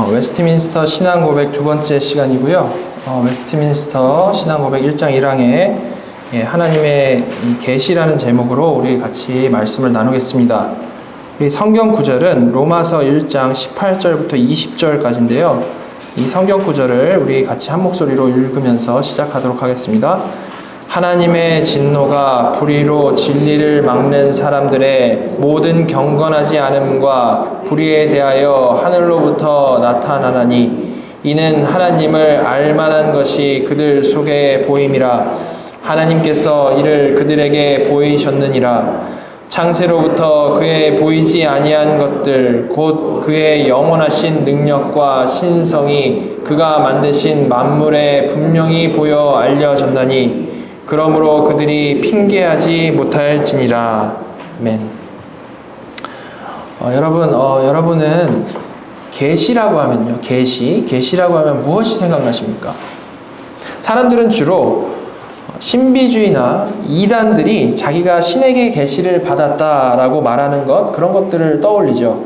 웨스트민스터 신앙고백 두 번째 시간이고요. 웨스트민스터 신앙고백 1장 1항에 하나님의 계시라는 제목으로 우리 같이 말씀을 나누겠습니다. 이 성경 구절은 로마서 1장 18절부터 20절까지인데요. 이 성경 구절을 우리 같이 한 목소리로 읽으면서 시작하도록 하겠습니다. 하나님의 진노가 불의로 진리를 막는 사람들의 모든 경건하지 않음과 불의에 대하여 하늘로부터 나타나나니 이는 하나님을 알만한 것이 그들 속에 보임이라. 하나님께서 이를 그들에게 보이셨느니라. 창세로부터 그의 보이지 아니한 것들 곧 그의 영원하신 능력과 신성이 그가 만드신 만물에 분명히 보여 알려졌나니 그러므로 그들이 핑계하지 못할지니라. 아멘. 여러분은 계시라고 하면요, 계시라고 하면 무엇이 생각나십니까? 사람들은 주로 신비주의나 이단들이 자기가 신에게 계시를 받았다라고 말하는 것, 그런 것들을 떠올리죠.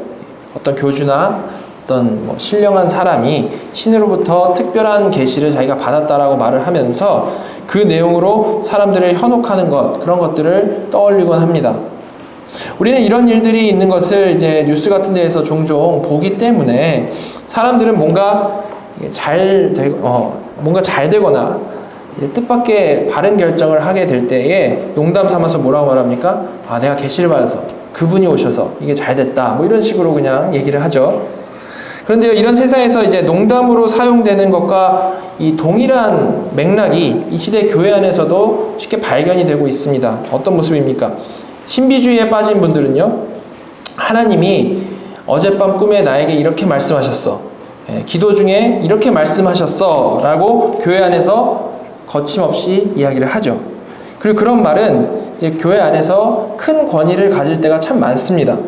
어떤 교주나 어떤 신령한 사람이 신으로부터 특별한 계시를 자기가 받았다라고 말을 하면서 그 내용으로 사람들을 현혹하는 것, 그런 것들을 떠올리곤 합니다. 우리는 이런 일들이 있는 것을 이제 뉴스 같은 데에서 종종 보기 때문에 사람들은 뭔가 잘 되거나 뜻밖의 바른 결정을 하게 될 때에 농담 삼아서 뭐라고 말합니까? 내가 계시를 받아서 그분이 오셔서 이게 잘 됐다. 이런 식으로 그냥 얘기를 하죠. 그런데요, 이런 세상에서 이제 농담으로 사용되는 것과 이 동일한 맥락이 이 시대 교회 안에서도 쉽게 발견이 되고 있습니다. 어떤 모습입니까? 신비주의에 빠진 분들은요, 하나님이 어젯밤 꿈에 나에게 이렇게 말씀하셨어. 기도 중에 이렇게 말씀하셨어. 라고 교회 안에서 거침없이 이야기를 하죠. 그리고 그런 말은 이제 교회 안에서 큰 권위를 가질 때가 참 많습니다.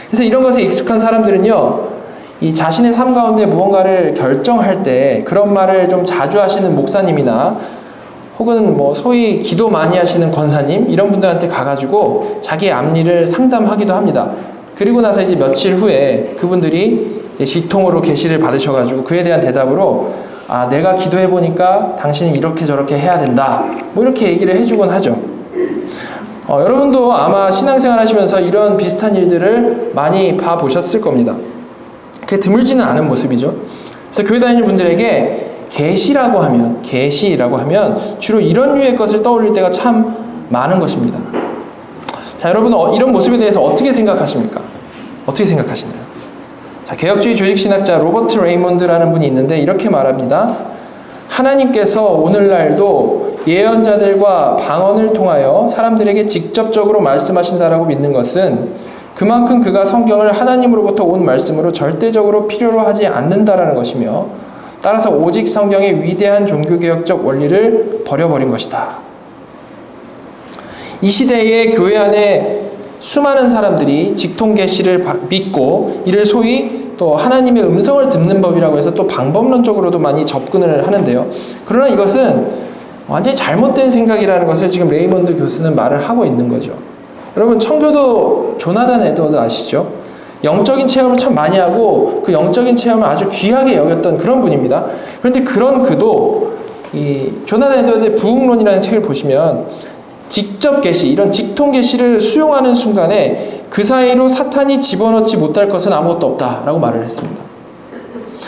그래서 이런 것에 익숙한 사람들은요, 이 자신의 삶 가운데 무언가를 결정할 때 그런 말을 좀 자주 하시는 목사님이나 혹은 소위 기도 많이 하시는 권사님, 이런 분들한테 가가지고 자기의 앞일을 상담하기도 합니다. 그리고 나서 이제 며칠 후에 그분들이 이제 시통으로 계시를 받으셔가지고 그에 대한 대답으로 내가 기도해보니까 당신이 이렇게 저렇게 해야 된다. 이렇게 얘기를 해주곤 하죠. 여러분도 아마 신앙생활 하시면서 이런 비슷한 일들을 많이 봐보셨을 겁니다. 그게 드물지는 않은 모습이죠. 그래서 교회 다니는 분들에게 계시라고 하면 주로 이런 류의 것을 떠올릴 때가 참 많은 것입니다. 자, 여러분은 이런 모습에 대해서 어떻게 생각하십니까? 어떻게 생각하시나요? 자, 개혁주의 조직신학자 로버트 레이몬드라는 분이 있는데 이렇게 말합니다. 하나님께서 오늘날도 예언자들과 방언을 통하여 사람들에게 직접적으로 말씀하신다라고 믿는 것은 그만큼 그가 성경을 하나님으로부터 온 말씀으로 절대적으로 필요로 하지 않는다라는 것이며 따라서 오직 성경의 위대한 종교개혁적 원리를 버려버린 것이다. 이 시대의 교회 안에 수많은 사람들이 직통계시를 믿고 이를 소위 또 하나님의 음성을 듣는 법이라고 해서 또 방법론적으로도 많이 접근을 하는데요. 그러나 이것은 완전히 잘못된 생각이라는 것을 지금 레이먼드 교수는 말을 하고 있는 거죠. 여러분, 청교도 조나단 에드워드 아시죠? 영적인 체험을 참 많이 하고 그 영적인 체험을 아주 귀하게 여겼던 그런 분입니다. 그런데 그런 그도 이 조나단 에드워드의 부흥론이라는 책을 보시면 직접 계시, 이런 직통 계시를 수용하는 순간에 그 사이로 사탄이 집어넣지 못할 것은 아무것도 없다라고 말을 했습니다.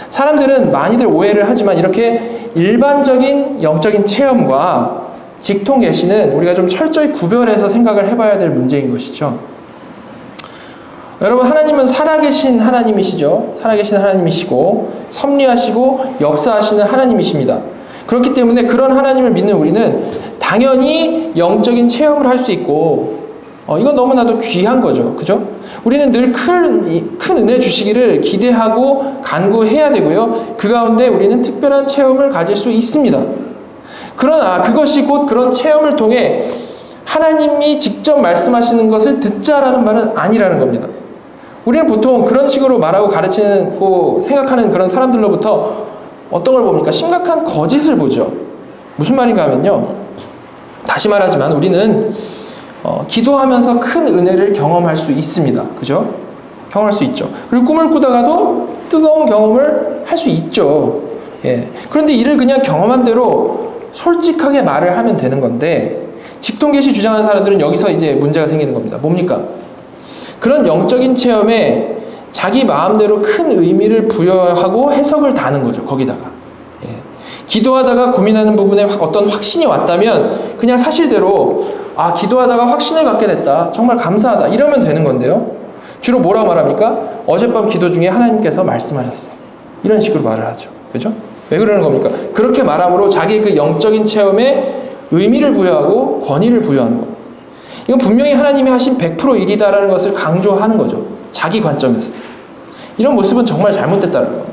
사람들은 많이들 오해를 하지만 이렇게 일반적인 영적인 체험과 직통 계시는 우리가 좀 철저히 구별해서 생각을 해봐야 될 문제인 것이죠. 여러분, 하나님은 살아계신 하나님이시죠. 살아계신 하나님이시고 섭리하시고 역사하시는 하나님이십니다. 그렇기 때문에 그런 하나님을 믿는 우리는 당연히 영적인 체험을 할 수 있고 이건 너무나도 귀한 거죠. 그죠? 우리는 늘 큰 은혜 주시기를 기대하고 간구해야 되고요. 그 가운데 우리는 특별한 체험을 가질 수 있습니다. 그러나 그것이 곧 그런 체험을 통해 하나님이 직접 말씀하시는 것을 듣자라는 말은 아니라는 겁니다. 우리는 보통 그런 식으로 말하고 가르치는 생각하는 그런 사람들로부터 어떤 걸 봅니까? 심각한 거짓을 보죠. 무슨 말인가 하면요, 다시 말하지만 우리는 기도하면서 큰 은혜를 경험할 수 있습니다. 그죠? 경험할 수 있죠. 그리고 꿈을 꾸다가도 뜨거운 경험을 할 수 있죠. 예. 그런데 이를 그냥 경험한 대로 솔직하게 말을 하면 되는 건데, 직통계시 주장하는 사람들은 여기서 이제 문제가 생기는 겁니다. 뭡니까? 그런 영적인 체험에 자기 마음대로 큰 의미를 부여하고 해석을 다는 거죠. 거기다가. 예. 기도하다가 고민하는 부분에 어떤 확신이 왔다면 그냥 사실대로 기도하다가 확신을 갖게 됐다. 정말 감사하다. 이러면 되는 건데요. 주로 뭐라고 말합니까? 어젯밤 기도 중에 하나님께서 말씀하셨어. 이런 식으로 말을 하죠. 그죠? 왜 그러는 겁니까? 그렇게 말함으로 자기 그 영적인 체험에 의미를 부여하고 권위를 부여하는 겁니다. 이건 분명히 하나님이 하신 100% 일이다라는 것을 강조하는 거죠. 자기 관점에서. 이런 모습은 정말 잘못됐다는 겁니다.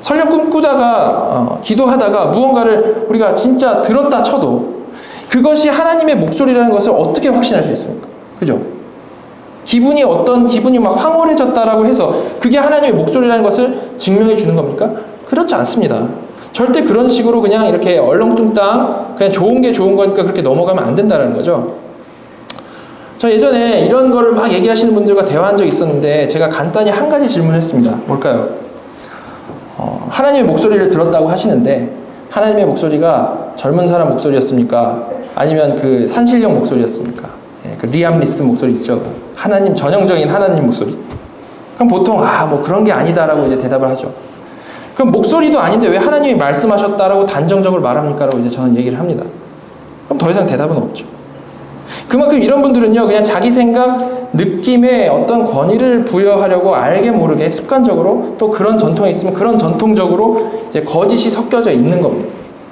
설령 꿈꾸다가 기도하다가 무언가를 우리가 진짜 들었다 쳐도 그것이 하나님의 목소리라는 것을 어떻게 확신할 수 있습니까? 그죠? 어떤 기분이 막 황홀해졌다라고 해서 그게 하나님의 목소리라는 것을 증명해 주는 겁니까? 그렇지 않습니다. 절대 그런 식으로 그냥 이렇게 얼렁뚱땅 그냥 좋은 게 좋은 거니까 그렇게 넘어가면 안 된다는 거죠. 저 예전에 이런 거를 막 얘기하시는 분들과 대화한 적이 있었는데 제가 간단히 한 가지 질문을 했습니다. 뭘까요? 하나님의 목소리를 들었다고 하시는데 하나님의 목소리가 젊은 사람 목소리였습니까? 아니면 그 산신령 목소리였습니까? 예, 그 리암 리슨 목소리 있죠. 하나님 전형적인 하나님 목소리. 그럼 보통 뭐 그런 게 아니다라고 이제 대답을 하죠. 그럼 목소리도 아닌데 왜 하나님이 말씀하셨다라고 단정적으로 말합니까라고 이제 저는 얘기를 합니다. 그럼 더 이상 대답은 없죠. 그만큼 이런 분들은요, 그냥 자기 생각, 느낌에 어떤 권위를 부여하려고 알게 모르게 습관적으로 또 그런 전통이 있으면 그런 전통적으로 이제 거짓이 섞여져 있는 겁니다.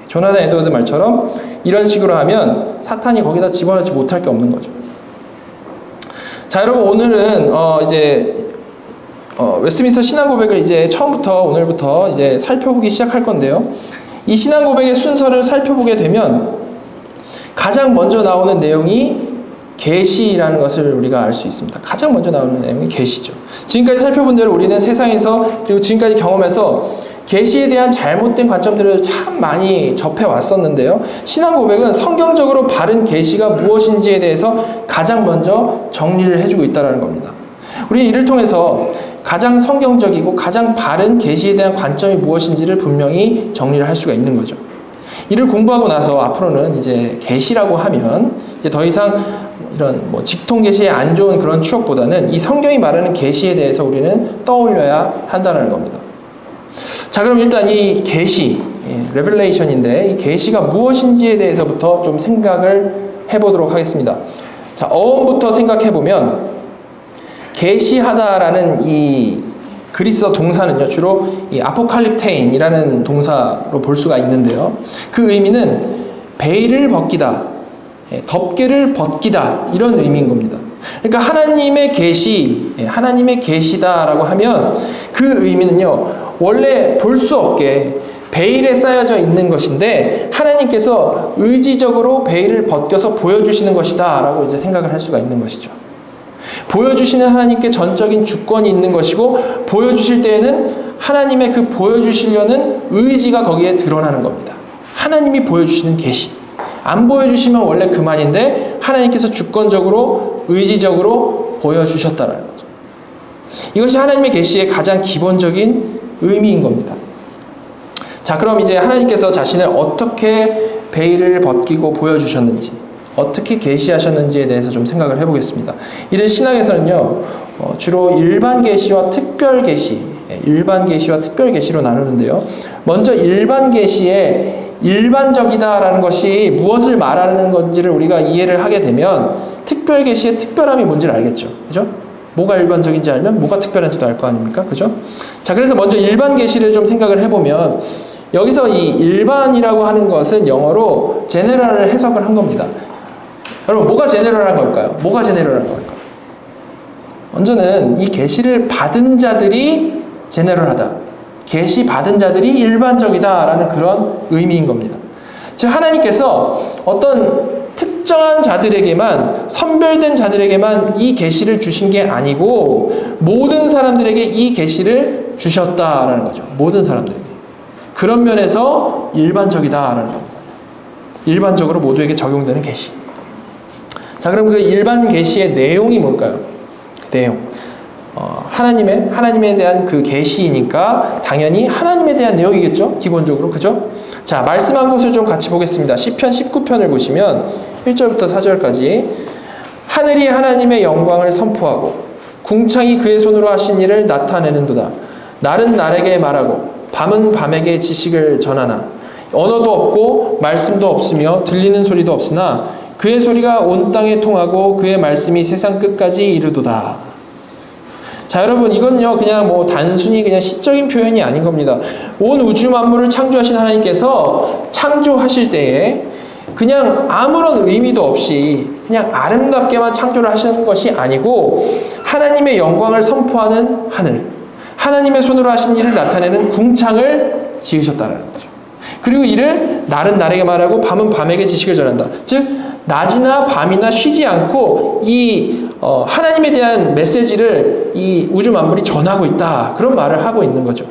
조나단 에드워드 말처럼 이런 식으로 하면 사탄이 거기다 집어넣지 못할 게 없는 거죠. 자, 여러분 오늘은 웨스트민스터 신앙 고백을 이제 처음부터 오늘부터 이제 살펴보기 시작할 건데요. 이 신앙 고백의 순서를 살펴보게 되면 가장 먼저 나오는 내용이 계시라는 것을 우리가 알 수 있습니다. 가장 먼저 나오는 내용이 계시죠. 지금까지 살펴본 대로 우리는 세상에서 그리고 지금까지 경험해서 계시에 대한 잘못된 관점들을 참 많이 접해 왔었는데요. 신앙 고백은 성경적으로 바른 계시가 무엇인지에 대해서 가장 먼저 정리를 해주고 있다는 겁니다. 우리는 이를 통해서 가장 성경적이고 가장 바른 계시에 대한 관점이 무엇인지를 분명히 정리를 할 수가 있는 거죠. 이를 공부하고 나서 앞으로는 이제 계시라고 하면 이제 더 이상 이런 직통 계시에 안 좋은 그런 추억보다는 이 성경이 말하는 계시에 대해서 우리는 떠올려야 한다는 겁니다. 자, 그럼 일단 이 계시, 레벨레이션인데 이 계시가 무엇인지에 대해서부터 좀 생각을 해보도록 하겠습니다. 자, 어원부터 생각해 보면 계시하다라는 이 그리스어 동사는요, 주로 이 아포칼립테인이라는 동사로 볼 수가 있는데요. 그 의미는 베일을 벗기다, 덮개를 벗기다, 이런 의미인 겁니다. 그러니까 하나님의 계시, 하나님의 계시다라고 하면 그 의미는요, 원래 볼 수 없게 베일에 쌓여져 있는 것인데 하나님께서 의지적으로 베일을 벗겨서 보여주시는 것이다 라고 이제 생각을 할 수가 있는 것이죠. 보여주시는 하나님께 전적인 주권이 있는 것이고 보여주실 때에는 하나님의 그 보여주시려는 의지가 거기에 드러나는 겁니다. 하나님이 보여주시는 계시. 안 보여주시면 원래 그만인데 하나님께서 주권적으로 의지적으로 보여주셨다는 거죠. 이것이 하나님의 계시의 가장 기본적인 의미인 겁니다. 자, 그럼 이제 하나님께서 자신을 어떻게 베일을 벗기고 보여주셨는지, 어떻게 계시하셨는지에 대해서 좀 생각을 해보겠습니다. 이를 신학에서는요, 주로 일반 계시와 특별 계시, 일반 계시와 특별 계시로 나누는데요. 먼저 일반 계시의 일반적이다라는 것이 무엇을 말하는 건지를 우리가 이해를 하게 되면 특별 계시의 특별함이 뭔지를 알겠죠. 그죠? 뭐가 일반적인지 알면 뭐가 특별한지도 알 거 아닙니까? 그죠? 자, 그래서 먼저 일반 계시를 좀 생각을 해보면 여기서 이 일반이라고 하는 것은 영어로 제네럴을 해석을 한 겁니다. 여러분, 뭐가 제네럴한 걸까요? 뭐가 제네럴한 걸까요? 먼저는 이 계시를 받은 자들이 제네럴하다. 계시 받은 자들이 일반적이다라는 그런 의미인 겁니다. 즉 하나님께서 어떤 특정한 자들에게만, 선별된 자들에게만 이 계시를 주신 게 아니고 모든 사람들에게 이 계시를 주셨다라는 거죠. 모든 사람들에게. 그런 면에서 일반적이다라는 겁니다. 일반적으로 모두에게 적용되는 계시. 자, 그럼 그 일반 계시의 내용이 뭘까요? 그 내용. 하나님에 대한 그 계시이니까 당연히 하나님에 대한 내용이겠죠, 기본적으로. 그죠? 자, 말씀한 것을 좀 같이 보겠습니다. 시편 19편을 보시면 1절부터 4절까지 하늘이 하나님의 영광을 선포하고 궁창이 그의 손으로 하신 일을 나타내는도다. 날은 날에게 말하고 밤은 밤에게 지식을 전하나 언어도 없고 말씀도 없으며 들리는 소리도 없으나 그의 소리가 온 땅에 통하고 그의 말씀이 세상 끝까지 이르도다. 자, 여러분, 이건요 그냥 뭐 단순히 그냥 시적인 표현이 아닌 겁니다. 온 우주 만물을 창조하신 하나님께서 창조하실 때에 그냥 아무런 의미도 없이 그냥 아름답게만 창조를 하시는 것이 아니고 하나님의 영광을 선포하는 하늘, 하나님의 손으로 하신 일을 나타내는 궁창을 지으셨다는 거죠. 그리고 이를 날은 날에게 말하고 밤은 밤에게 지식을 전한다. 즉 낮이나 밤이나 쉬지 않고 이 하나님에 대한 메시지를 이 우주 만물이 전하고 있다. 그런 말을 하고 있는 거죠.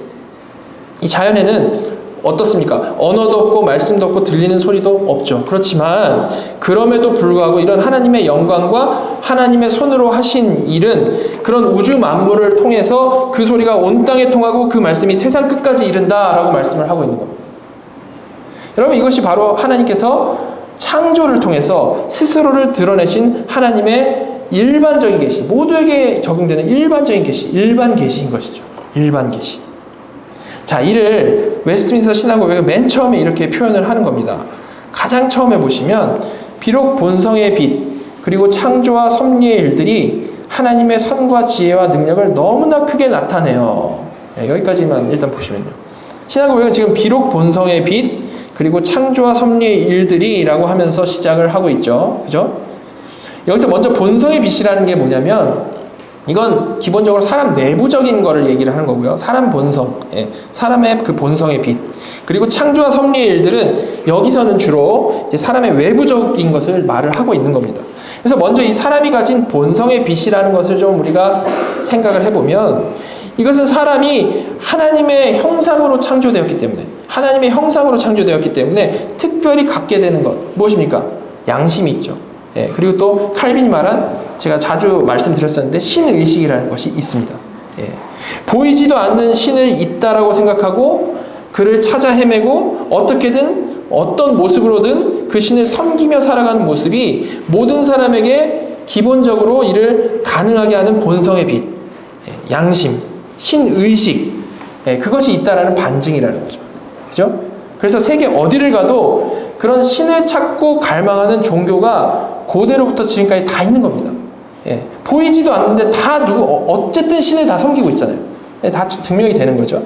이 자연에는 어떻습니까? 언어도 없고 말씀도 없고 들리는 소리도 없죠. 그렇지만 그럼에도 불구하고 이런 하나님의 영광과 하나님의 손으로 하신 일은 그런 우주 만물을 통해서 그 소리가 온 땅에 통하고 그 말씀이 세상 끝까지 이른다라고 말씀을 하고 있는 겁니다. 여러분, 이것이 바로 하나님께서 창조를 통해서 스스로를 드러내신 하나님의 일반적인 계시, 모두에게 적용되는 일반적인 계시, 일반 계시인 것이죠. 일반 계시. 자, 이를 웨스트민스터 신앙고백은 맨 처음에 이렇게 표현을 하는 겁니다. 가장 처음에 보시면 비록 본성의 빛 그리고 창조와 섭리의 일들이 하나님의 선과 지혜와 능력을 너무나 크게 나타내요. 네, 여기까지만 일단 보시면요. 신앙고백은 지금 비록 본성의 빛 그리고 창조와 섭리의 일들이라고 하면서 시작을 하고 있죠. 그죠? 여기서 먼저 본성의 빛이라는 게 뭐냐면 이건 기본적으로 사람 내부적인 거를 얘기를 하는 거고요. 사람 본성, 사람의 그 본성의 빛. 그리고 창조와 섭리의 일들은 여기서는 주로 이제 사람의 외부적인 것을 말을 하고 있는 겁니다. 그래서 먼저 이 사람이 가진 본성의 빛이라는 것을 좀 우리가 생각을 해보면 이것은 사람이 하나님의 형상으로 창조되었기 때문에 하나님의 형상으로 창조되었기 때문에 특별히 갖게 되는 것 무엇입니까? 양심이 있죠. 그리고 또 칼빈이 말한 제가 자주 말씀드렸었는데 신의식이라는 것이 있습니다. 보이지도 않는 신을 있다라고 생각하고 그를 찾아 헤매고 어떻게든 어떤 모습으로든 그 신을 섬기며 살아가는 모습이 모든 사람에게 기본적으로 이를 가능하게 하는 본성의 빛, 양심, 신의식, 그것이 있다라는 반증이라는 거죠. 그죠? 그래서 세계 어디를 가도 그런 신을 찾고 갈망하는 종교가 고대로부터 지금까지 다 있는 겁니다. 보이지도 않는데 다 어쨌든 신을 다 섬기고 있잖아요. 다 증명이 되는 거죠.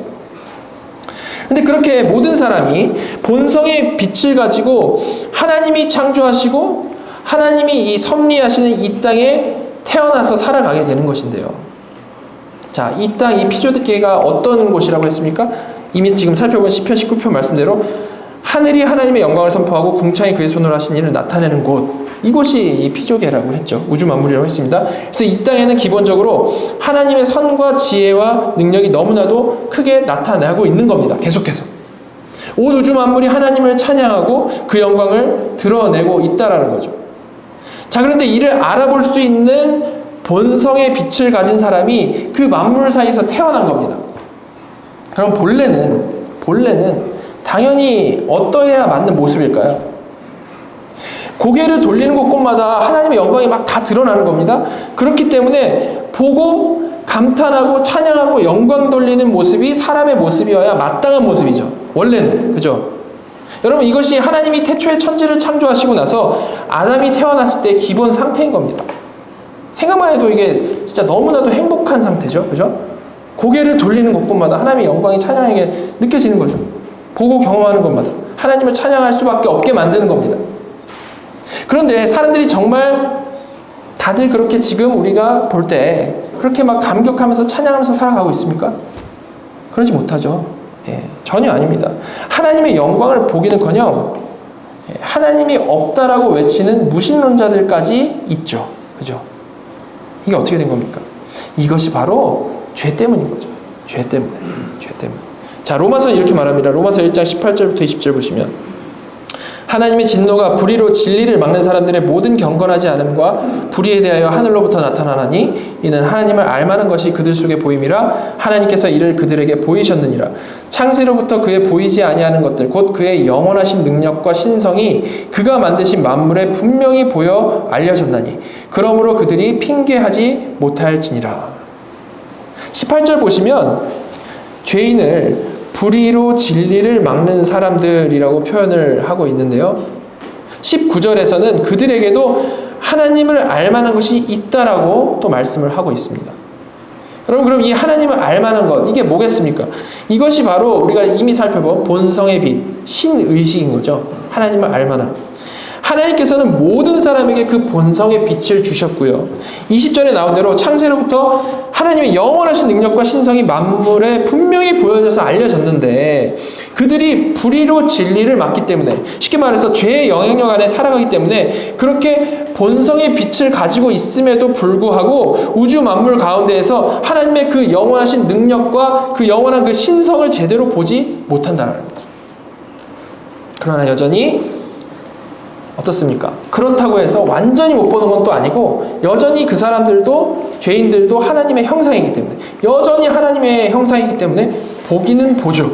근데 그렇게 모든 사람이 본성의 빛을 가지고 하나님이 창조하시고 하나님이 이 섭리하시는 이 땅에 태어나서 살아가게 되는 것인데요. 자, 이 땅, 이 피조계가 어떤 곳이라고 했습니까? 이미 지금 살펴본 시편 19편 말씀대로 하늘이 하나님의 영광을 선포하고 궁창이 그의 손으로 하신 일을 나타내는 곳, 이곳이 이 피조계라고 했죠. 우주 만물이라고 했습니다. 그래서 이 땅에는 기본적으로 하나님의 선과 지혜와 능력이 너무나도 크게 나타나고 있는 겁니다. 계속해서 온 우주 만물이 하나님을 찬양하고 그 영광을 드러내고 있다라는 거죠. 자, 그런데 이를 알아볼 수 있는 본성의 빛을 가진 사람이 그 만물 사이에서 태어난 겁니다. 그럼 본래는 당연히 어떠해야 맞는 모습일까요? 고개를 돌리는 곳곳마다 하나님의 영광이 막 다 드러나는 겁니다. 그렇기 때문에 보고 감탄하고 찬양하고 영광 돌리는 모습이 사람의 모습이어야 마땅한 모습이죠. 원래는. 그죠? 여러분, 이것이 하나님이 태초에 천지를 창조하시고 나서 아담이 태어났을 때 기본 상태인 겁니다. 생각만 해도 이게 진짜 너무나도 행복한 상태죠. 그죠? 고개를 돌리는 곳곳마다 하나님의 영광이 찬양하게 느껴지는 거죠. 보고 경험하는 것마다 하나님을 찬양할 수밖에 없게 만드는 겁니다. 그런데 사람들이 정말 다들 그렇게 지금 우리가 볼 때 그렇게 막 감격하면서 찬양하면서 살아가고 있습니까? 그러지 못하죠. 전혀 아닙니다. 하나님의 영광을 보기는커녕 하나님이 없다라고 외치는 무신론자들까지 있죠. 그죠? 이게 어떻게 된 겁니까? 이것이 바로 죄 때문인 거죠. 죄 때문에. 자, 로마서는 이렇게 말합니다. 로마서 1장 18절부터 20절 보시면 하나님의 진노가 불의로 진리를 막는 사람들의 모든 경건하지 않음과 불의에 대하여 하늘로부터 나타나나니 이는 하나님을 알만한 것이 그들 속에 보임이라 하나님께서 이를 그들에게 보이셨느니라. 창세로부터 그의 보이지 아니하는 것들 곧 그의 영원하신 능력과 신성이 그가 만드신 만물에 분명히 보여 알려졌나니 그러므로 그들이 핑계하지 못할지니라. 18절 보시면 죄인을 불의로 진리를 막는 사람들이라고 표현을 하고 있는데요. 19절에서는 그들에게도 하나님을 알만한 것이 있다라고 또 말씀을 하고 있습니다. 여러분, 그럼 이 하나님을 알만한 것, 이게 뭐겠습니까? 이것이 바로 우리가 이미 살펴본 본성의 빛, 신의식인 거죠. 하나님을 알만함. 하나님께서는 모든 사람에게 그 본성의 빛을 주셨고요. 20절에 나온 대로 창세로부터 하나님의 영원하신 능력과 신성이 만물에 분명히 보여져서 알려졌는데 그들이 불의로 진리를 막기 때문에, 쉽게 말해서 죄의 영향력 안에 살아가기 때문에 그렇게 본성의 빛을 가지고 있음에도 불구하고 우주 만물 가운데에서 하나님의 그 영원하신 능력과 그 영원한 그 신성을 제대로 보지 못한다는 거죠. 그러나 여전히 어떻습니까? 그렇다고 해서 완전히 못 보는 건 또 아니고 여전히 그 사람들도, 죄인들도 하나님의 형상이기 때문에, 여전히 하나님의 형상이기 때문에 보기는 보죠.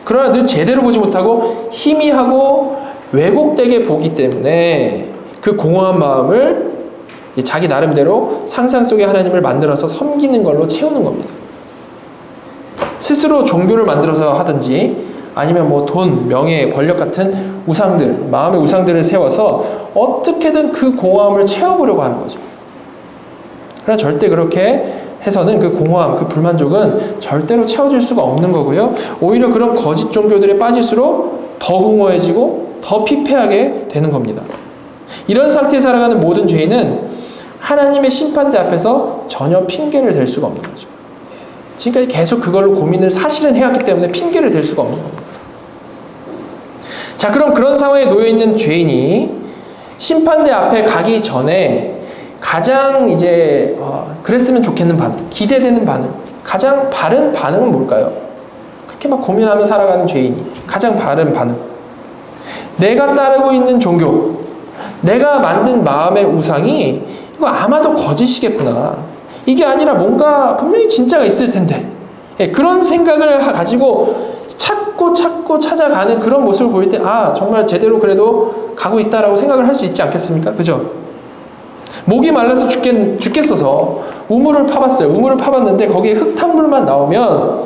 그러나 늘 제대로 보지 못하고 희미하고 왜곡되게 보기 때문에 그 공허한 마음을 자기 나름대로 상상 속에 하나님을 만들어서 섬기는 걸로 채우는 겁니다. 스스로 종교를 만들어서 하든지 아니면 뭐 돈, 명예, 권력 같은 우상들, 마음의 우상들을 세워서 어떻게든 그 공허함을 채워보려고 하는 거죠. 그러나 절대 그렇게 해서는 그 공허함, 그 불만족은 절대로 채워질 수가 없는 거고요. 오히려 그런 거짓 종교들에 빠질수록 더 공허해지고 더 피폐하게 되는 겁니다. 이런 상태에 살아가는 모든 죄인은 하나님의 심판대 앞에서 전혀 핑계를 댈 수가 없는 거죠. 지금까지 계속 그걸로 고민을 사실은 해왔기 때문에 핑계를 댈 수가 없는 겁니다. 자, 그럼 그런 상황에 놓여있는 죄인이 심판대 앞에 가기 전에 가장 그랬으면 좋겠는 반응, 기대되는 반응, 가장 바른 반응은 뭘까요? 그렇게 막 고민하며 살아가는 죄인이 가장 바른 반응, 내가 따르고 있는 종교, 내가 만든 마음의 우상이 이거 아마도 거짓이겠구나, 이게 아니라 뭔가 분명히 진짜가 있을 텐데, 그런 생각을 가지고 찾고 찾아가는 그런 모습을 보일 때, 아, 정말 제대로 그래도 가고 있다라고 생각을 할 수 있지 않겠습니까? 그죠? 목이 말라서 죽겠어서 우물을 파봤어요. 우물을 파봤는데 거기에 흙탕물만 나오면,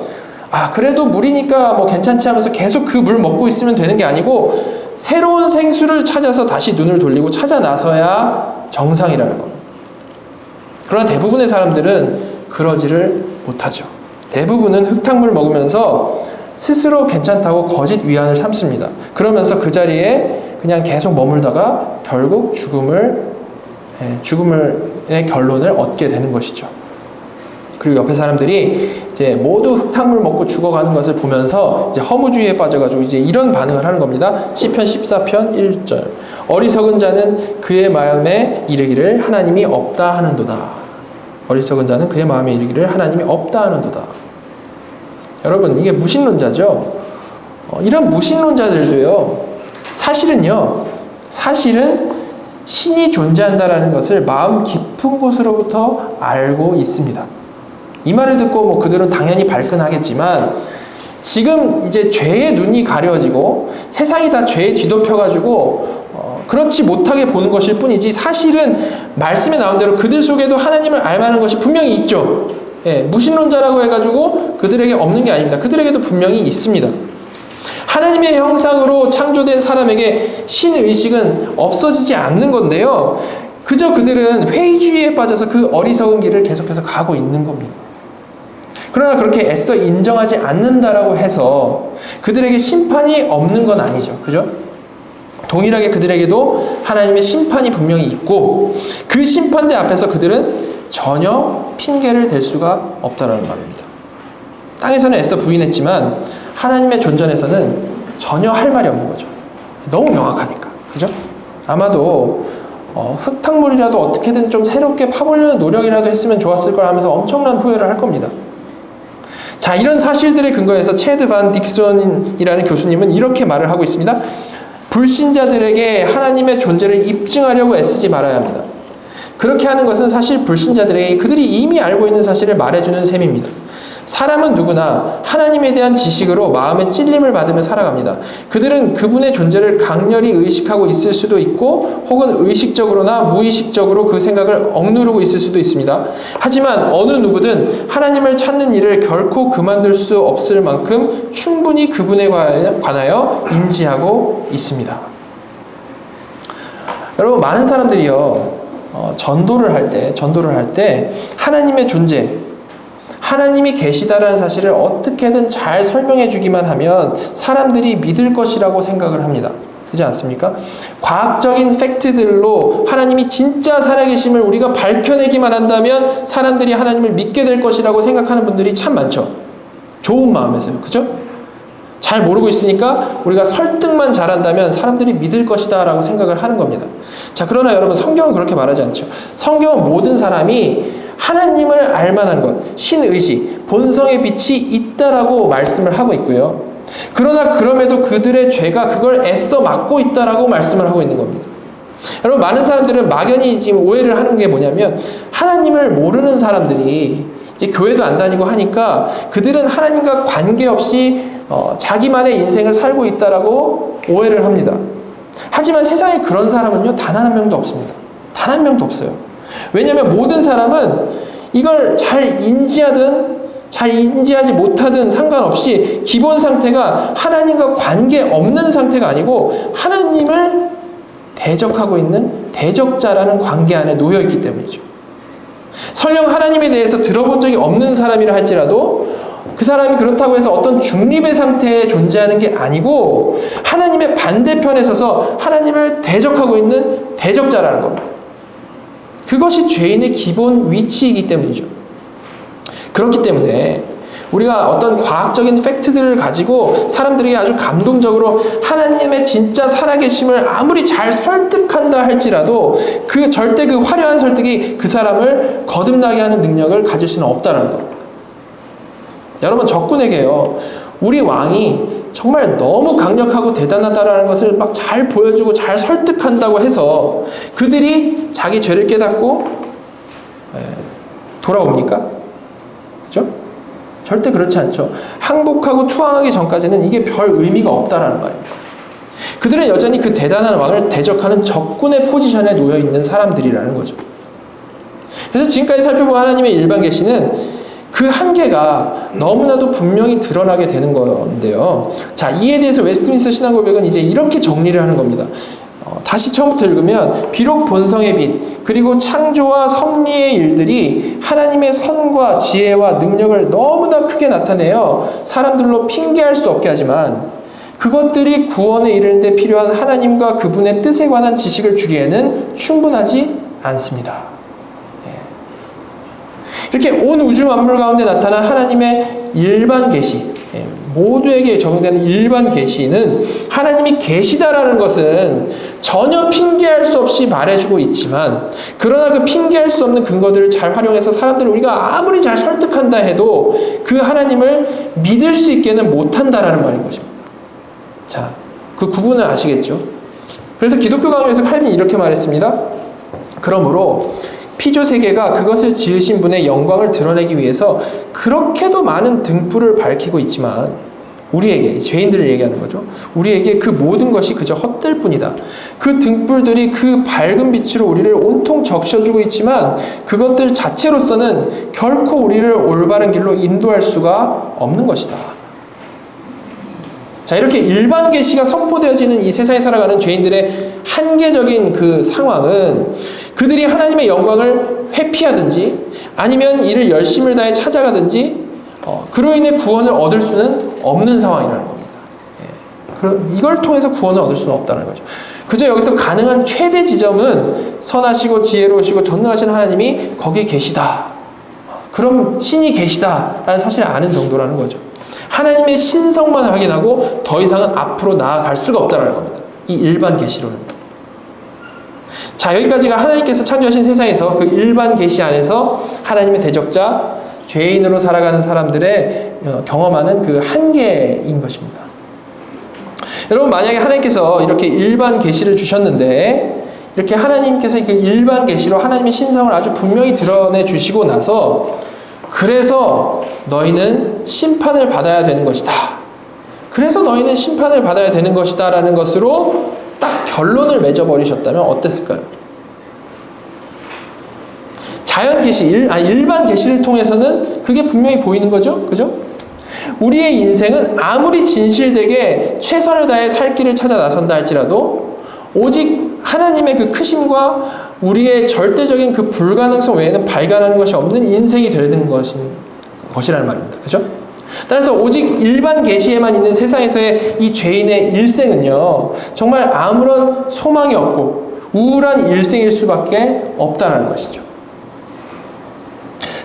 아, 그래도 물이니까 뭐 괜찮지 하면서 계속 그 물 먹고 있으면 되는 게 아니고 새로운 생수를 찾아서 다시 눈을 돌리고 찾아 나서야 정상이라는 겁니다. 그러나 대부분의 사람들은 그러지를 못하죠. 대부분은 흙탕물 먹으면서 스스로 괜찮다고 거짓 위안을 삼습니다. 그러면서 그 자리에 그냥 계속 머물다가 결국 죽음의 결론을 얻게 되는 것이죠. 그리고 옆에 사람들이 이제 모두 흙탕물 먹고 죽어가는 것을 보면서 이제 허무주의에 빠져가지고 이제 이런 반응을 하는 겁니다. 시편 14편 1절. 어리석은 자는 그의 마음에 이르기를 하나님이 없다 하는도다. 어리석은 자는 그의 마음에 이르기를 하나님이 없다 하는도다. 여러분, 이게 무신론자죠. 이런 무신론자들도요, 사실은 신이 존재한다라는 것을 마음 깊은 곳으로부터 알고 있습니다. 이 말을 듣고 뭐 그들은 당연히 발끈하겠지만, 지금 이제 죄의 눈이 가려지고 세상이 다 죄에 뒤덮여가지고 그렇지 못하게 보는 것일 뿐이지, 사실은 말씀에 나온 대로 그들 속에도 하나님을 알만한 것이 분명히 있죠. 무신론자라고 해가지고 그들에게 없는 게 아닙니다. 그들에게도 분명히 있습니다. 하나님의 형상으로 창조된 사람에게 신의식은 없어지지 않는 건데요, 그저 그들은 회의주의에 빠져서 그 어리석은 길을 계속해서 가고 있는 겁니다. 그러나 그렇게 애써 인정하지 않는다라고 해서 그들에게 심판이 없는 건 아니죠. 그죠? 동일하게 그들에게도 하나님의 심판이 분명히 있고, 그 심판대 앞에서 그들은 전혀 핑계를 댈 수가 없다라는 말입니다. 땅에서는 애써 부인했지만 하나님의 존전에서는 전혀 할 말이 없는 거죠. 너무 명확하니까. 그죠? 아마도 흙탕물이라도 어떻게든 좀 새롭게 파보려는 노력이라도 했으면 좋았을 걸 하면서 엄청난 후회를 할 겁니다. 자, 이런 사실들에 근거해서 체드 반 딕손이라는 교수님은 이렇게 말을 하고 있습니다. 불신자들에게 하나님의 존재를 입증하려고 애쓰지 말아야 합니다. 그렇게 하는 것은 사실 불신자들에게 그들이 이미 알고 있는 사실을 말해주는 셈입니다. 사람은 누구나 하나님에 대한 지식으로 마음의 찔림을 받으며 살아갑니다. 그들은 그분의 존재를 강렬히 의식하고 있을 수도 있고 혹은 의식적으로나 무의식적으로 그 생각을 억누르고 있을 수도 있습니다. 하지만 어느 누구든 하나님을 찾는 일을 결코 그만둘 수 없을 만큼 충분히 그분에 관하여 인지하고 있습니다. 여러분, 많은 사람들이요, 전도를 할 때 하나님의 존재, 하나님이 계시다라는 사실을 어떻게든 잘 설명해 주기만 하면 사람들이 믿을 것이라고 생각을 합니다. 그렇지 않습니까? 과학적인 팩트들로 하나님이 진짜 살아계심을 우리가 밝혀내기만 한다면 사람들이 하나님을 믿게 될 것이라고 생각하는 분들이 참 많죠. 좋은 마음에서요. 그죠? 잘 모르고 있으니까 우리가 설득만 잘한다면 사람들이 믿을 것이다 라고 생각을 하는 겁니다. 자, 그러나 여러분, 성경은 그렇게 말하지 않죠. 성경은 모든 사람이 하나님을 알만한 것, 신의식, 본성의 빛이 있다라고 말씀을 하고 있고요. 그러나 그럼에도 그들의 죄가 그걸 애써 막고 있다라고 말씀을 하고 있는 겁니다. 여러분, 많은 사람들은 막연히 지금 오해를 하는 게 뭐냐면, 하나님을 모르는 사람들이 이제 교회도 안 다니고 하니까 그들은 하나님과 관계없이 자기만의 인생을 살고 있다라고 오해를 합니다. 하지만 세상에 그런 사람은요, 단 한 명도 없습니다. 단 한 명도 없어요. 왜냐하면 모든 사람은 이걸 잘 인지하든 잘 인지하지 못하든 상관없이 기본 상태가 하나님과 관계없는 상태가 아니고 하나님을 대적하고 있는 대적자라는 관계 안에 놓여있기 때문이죠. 설령 하나님에 대해서 들어본 적이 없는 사람이라 할지라도 그 사람이 그렇다고 해서 어떤 중립의 상태에 존재하는 게 아니고 하나님의 반대편에 서서 하나님을 대적하고 있는 대적자라는 겁니다. 그것이 죄인의 기본 위치이기 때문이죠. 그렇기 때문에 우리가 어떤 과학적인 팩트들을 가지고 사람들이 아주 감동적으로 하나님의 진짜 살아계심을 아무리 잘 설득한다 할지라도 절대 그 화려한 설득이 그 사람을 거듭나게 하는 능력을 가질 수는 없다는 겁니다. 여러분, 적군에게요, 우리 왕이 정말 너무 강력하고 대단하다라는 것을 막 잘 보여주고 잘 설득한다고 해서 그들이 자기 죄를 깨닫고 돌아옵니까? 그죠? 절대 그렇지 않죠. 항복하고 투항하기 전까지는 이게 별 의미가 없다라는 말입니다. 그들은 여전히 그 대단한 왕을 대적하는 적군의 포지션에 놓여 있는 사람들이라는 거죠. 그래서 지금까지 살펴본 하나님의 일반 계시는 그 한계가 너무나도 분명히 드러나게 되는 건데요. 자, 이에 대해서 웨스트민스터 신앙고백은 이제 이렇게 정리를 하는 겁니다. 다시 처음부터 읽으면, 비록 본성의 빛 그리고 창조와 섭리의 일들이 하나님의 선과 지혜와 능력을 너무나 크게 나타내어 사람들로 핑계할 수 없게 하지만 그것들이 구원에 이르는 데 필요한 하나님과 그분의 뜻에 관한 지식을 주기에는 충분하지 않습니다. 이렇게 온 우주 만물 가운데 나타난 하나님의 일반 계시, 모두에게 적용되는 일반 계시는 하나님이 계시다라는 것은 전혀 핑계할 수 없이 말해주고 있지만, 그러나 그 핑계할 수 없는 근거들을 잘 활용해서 사람들을 우리가 아무리 잘 설득한다 해도 그 하나님을 믿을 수 있게는 못한다라는 말인 것입니다. 자, 그 구분을 아시겠죠? 그래서 기독교 강요에서 칼빈이 이렇게 말했습니다. 그러므로 피조 세계가 그것을 지으신 분의 영광을 드러내기 위해서 그렇게도 많은 등불을 밝히고 있지만, 우리에게, 죄인들을 얘기하는 거죠. 우리에게 그 모든 것이 그저 헛될 뿐이다. 그 등불들이 그 밝은 빛으로 우리를 온통 적셔주고 있지만 그것들 자체로서는 결코 우리를 올바른 길로 인도할 수가 없는 것이다. 자, 이렇게 일반 계시가 선포되어지는 이 세상에 살아가는 죄인들의 한계적인 그 상황은 그들이 하나님의 영광을 회피하든지 아니면 이를 열심을 다해 찾아가든지 그로 인해 구원을 얻을 수는 없는 상황이라는 겁니다. 이걸 통해서 구원을 얻을 수는 없다는 거죠. 그저 여기서 가능한 최대 지점은 선하시고 지혜로우시고 전능하신 하나님이 거기에 계시다. 그럼 신이 계시다라는 사실을 아는 정도라는 거죠. 하나님의 신성만 확인하고 더 이상은 앞으로 나아갈 수가 없다는 겁니다. 이 일반 계시로는. 자, 여기까지가 하나님께서 창조하신 세상에서 그 일반 계시 안에서 하나님의 대적자, 죄인으로 살아가는 사람들의 경험하는 그 한계인 것입니다. 여러분, 만약에 하나님께서 이렇게 일반 계시를 주셨는데 이렇게 하나님께서 그 일반 계시로 하나님의 신성을 아주 분명히 드러내 주시고 나서 그래서 너희는 심판을 받아야 되는 것이다. 그래서 너희는 심판을 받아야 되는 것이다 라는 것으로 딱 결론을 맺어버리셨다면 어땠을까요? 자연 계시, 일반 계시를 통해서는 그게 분명히 보이는 거죠. 그죠? 우리의 인생은 아무리 진실되게 최선을 다해 살 길을 찾아 나선다 할지라도 오직 하나님의 그 크심과 우리의 절대적인 그 불가능성 외에는 발견하는 것이 없는 인생이 되는 것이라는 말입니다. 그죠? 따라서 오직 일반 계시에만 있는 세상에서의 이 죄인의 일생은요, 정말 아무런 소망이 없고 우울한 일생일 수밖에 없다는 것이죠.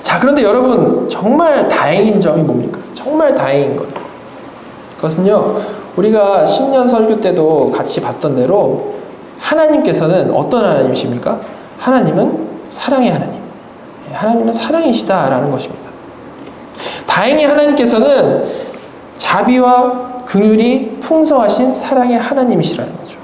자, 그런데 여러분, 정말 다행인 점이 뭡니까? 정말 다행인 것. 그것은요, 우리가 신년 설교 때도 같이 봤던 대로 하나님께서는 어떤 하나님이십니까? 하나님은 사랑의 하나님. 하나님은 사랑이시다라는 것입니다. 다행히 하나님께서는 자비와 긍휼이 풍성하신 사랑의 하나님이시라는 거죠.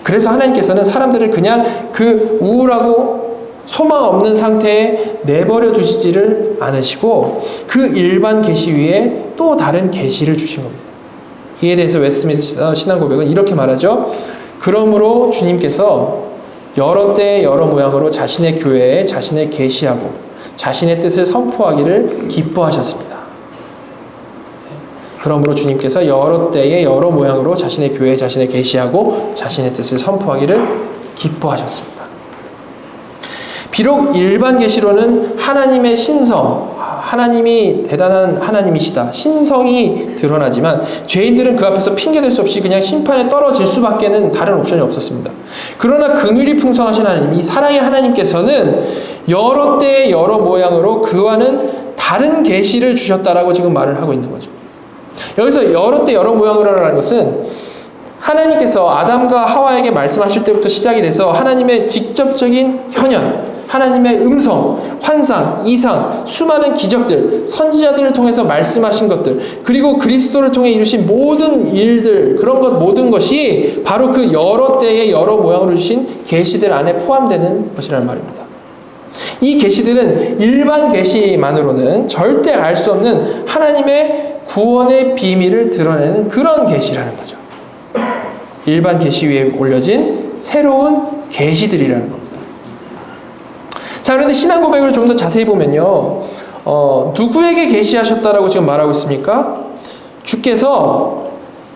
그래서 하나님께서는 사람들을 그냥 그 우울하고 소망 없는 상태에 내버려 두시지를 않으시고 그 일반 계시 위에 또 다른 계시를 주신 겁니다. 이에 대해서 웨스트민스터 신앙고백은 이렇게 말하죠. 그러므로 주님께서 여러 때의 여러 모양으로 자신의 교회에 자신을 계시하고 자신의 뜻을 선포하기를 기뻐하셨습니다. 그러므로 주님께서 여러 때의 여러 모양으로 자신의 교회에 자신을 계시하고 자신의 뜻을 선포하기를 기뻐하셨습니다. 비록 일반 계시로는 하나님의 신성, 하나님이 대단한 하나님이시다, 신성이 드러나지만 죄인들은 그 앞에서 핑계댈 수 없이 그냥 심판에 떨어질 수밖에는 다른 옵션이 없었습니다. 그러나 긍휼이 풍성하신 하나님, 이 사랑의 하나님께서는 여러 때의 여러 모양으로 그와는 다른 계시를 주셨다라고 지금 말을 하고 있는 거죠. 여기서 여러 때 여러 모양으로라는 것은 하나님께서 아담과 하와에게 말씀하실 때부터 시작이 돼서 하나님의 직접적인 현현, 하나님의 음성, 환상, 이상, 수많은 기적들, 선지자들을 통해서 말씀하신 것들, 그리고 그리스도를 통해 이루신 모든 일들, 그런 것 모든 것이 바로 그 여러 때의 여러 모양으로 주신 계시들 안에 포함되는 것이라는 말입니다. 이 계시들은 일반 계시만으로는 절대 알 수 없는 하나님의 구원의 비밀을 드러내는 그런 계시라는 거죠. 일반 계시 위에 올려진 새로운 계시들이라는 겁니다. 자, 그런데 신앙 고백을 좀 더 자세히 보면요, 누구에게 계시하셨다라고 지금 말하고 있습니까? 주께서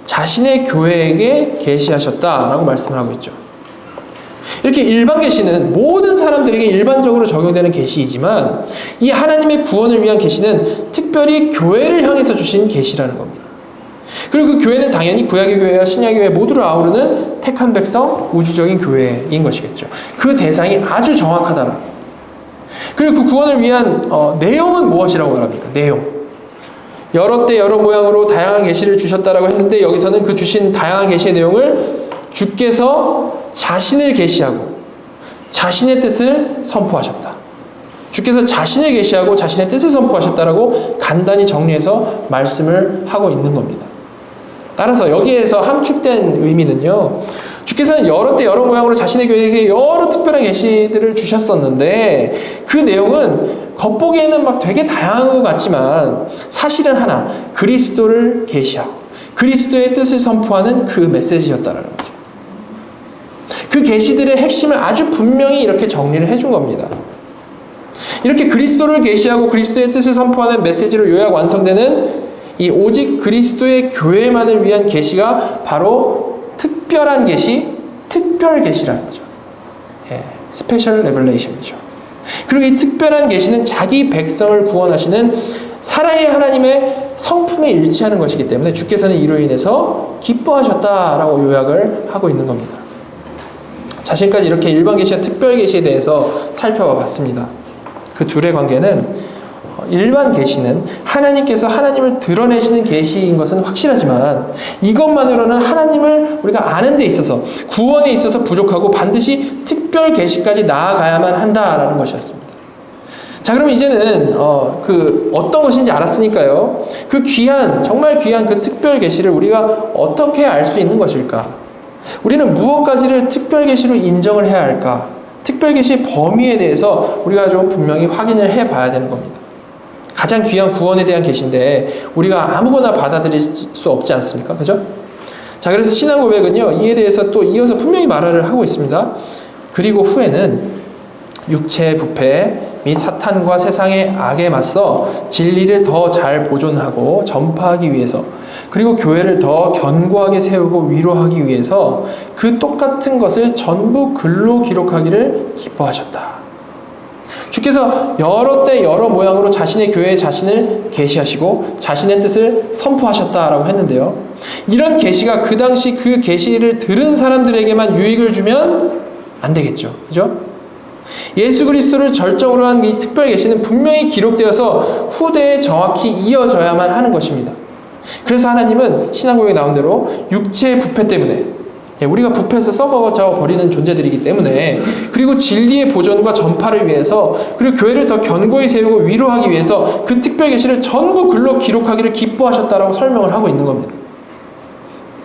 자신의 교회에게 계시하셨다라고 말씀을 하고 있죠. 이렇게 일반 계시는 모든 사람들에게 일반적으로 적용되는 계시이지만 이 하나님의 구원을 위한 계시는 특별히 교회를 향해서 주신 계시라는 겁니다. 그리고 그 교회는 당연히 구약의 교회와 신약의 교회 모두를 아우르는 택한 백성, 우주적인 교회인 것이겠죠. 그 대상이 아주 정확하다라는 겁니다. 그리고 그 구원을 위한 내용은 무엇이라고 말합니까? 내용. 여러 때 여러 모양으로 다양한 계시를 주셨다라고 했는데 여기서는 그 주신 다양한 계시의 내용을 주께서 자신을 계시하고 자신의 뜻을 선포하셨다. 주께서 자신을 계시하고 자신의 뜻을 선포하셨다라고 간단히 정리해서 말씀을 하고 있는 겁니다. 따라서 여기에서 함축된 의미는요, 주께서는 여러 때 여러 모양으로 자신의 교회에게 여러 특별한 계시들을 주셨었는데 그 내용은 겉보기에는 막 되게 다양한 것 같지만 사실은 하나, 그리스도를 계시하고 그리스도의 뜻을 선포하는 그 메시지였다라는 거죠. 그 계시들의 핵심을 아주 분명히 이렇게 정리를 해준 겁니다. 이렇게 그리스도를 계시하고 그리스도의 뜻을 선포하는 메시지로 요약 완성되는 이 오직 그리스도의 교회만을 위한 계시가 바로 특별한 계시, 특별 계시라는 거죠. 스페셜 레벨레이션이죠. 그리고 이 특별한 계시는 자기 백성을 구원하시는 사랑의 하나님의 성품에 일치하는 것이기 때문에 주께서는 이로 인해서 기뻐하셨다라고 요약을 하고 있는 겁니다. 자, 지금까지 이렇게 일반 계시와 특별 계시에 대해서 살펴봐 봤습니다. 그 둘의 관계는 일반 계시는 하나님께서 하나님을 드러내시는 계시인 것은 확실하지만 이것만으로는 하나님을 우리가 아는 데 있어서 구원에 있어서 부족하고 반드시 특별 계시까지 나아가야만 한다라는 것이었습니다. 자, 그럼 이제는 어떤 것인지 알았으니까요. 그 귀한, 정말 귀한 그 특별 계시를 우리가 어떻게 알 수 있는 것일까? 우리는 무엇까지를 특별 계시로 인정을 해야 할까? 특별 계시의 범위에 대해서 우리가 좀 분명히 확인을 해봐야 되는 겁니다. 가장 귀한 구원에 대한 계시인데 우리가 아무거나 받아들일 수 없지 않습니까? 그죠? 자, 그래서 신앙 고백은요, 이에 대해서 또 이어서 분명히 말을 하고 있습니다. 그리고 후에는 육체의 부패 및 사탄과 세상의 악에 맞서 진리를 더 잘 보존하고 전파하기 위해서, 그리고 교회를 더 견고하게 세우고 위로하기 위해서 그 똑같은 것을 전부 글로 기록하기를 기뻐하셨다. 주께서 여러 때 여러 모양으로 자신의 교회에 자신을 계시하시고 자신의 뜻을 선포하셨다라고 했는데요. 이런 계시가 그 당시 그 계시를 들은 사람들에게만 유익을 주면 안 되겠죠. 그죠? 예수 그리스도를 절정으로 한 이 특별 계시는 분명히 기록되어서 후대에 정확히 이어져야만 하는 것입니다. 그래서 하나님은 신앙 고백에 나온 대로 육체의 부패 때문에, 우리가 부패해서 썩어져 버리는 존재들이기 때문에, 그리고 진리의 보존과 전파를 위해서, 그리고 교회를 더 견고히 세우고 위로하기 위해서 그 특별 계시를 전부 글로 기록하기를 기뻐하셨다라고 설명을 하고 있는 겁니다.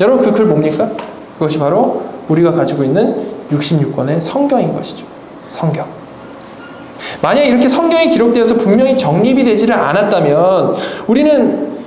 여러분, 그 글 뭡니까? 그것이 바로 우리가 가지고 있는 66권의 성경인 것이죠. 성경. 만약 이렇게 성경이 기록되어서 분명히 정립이 되지를 않았다면 우리는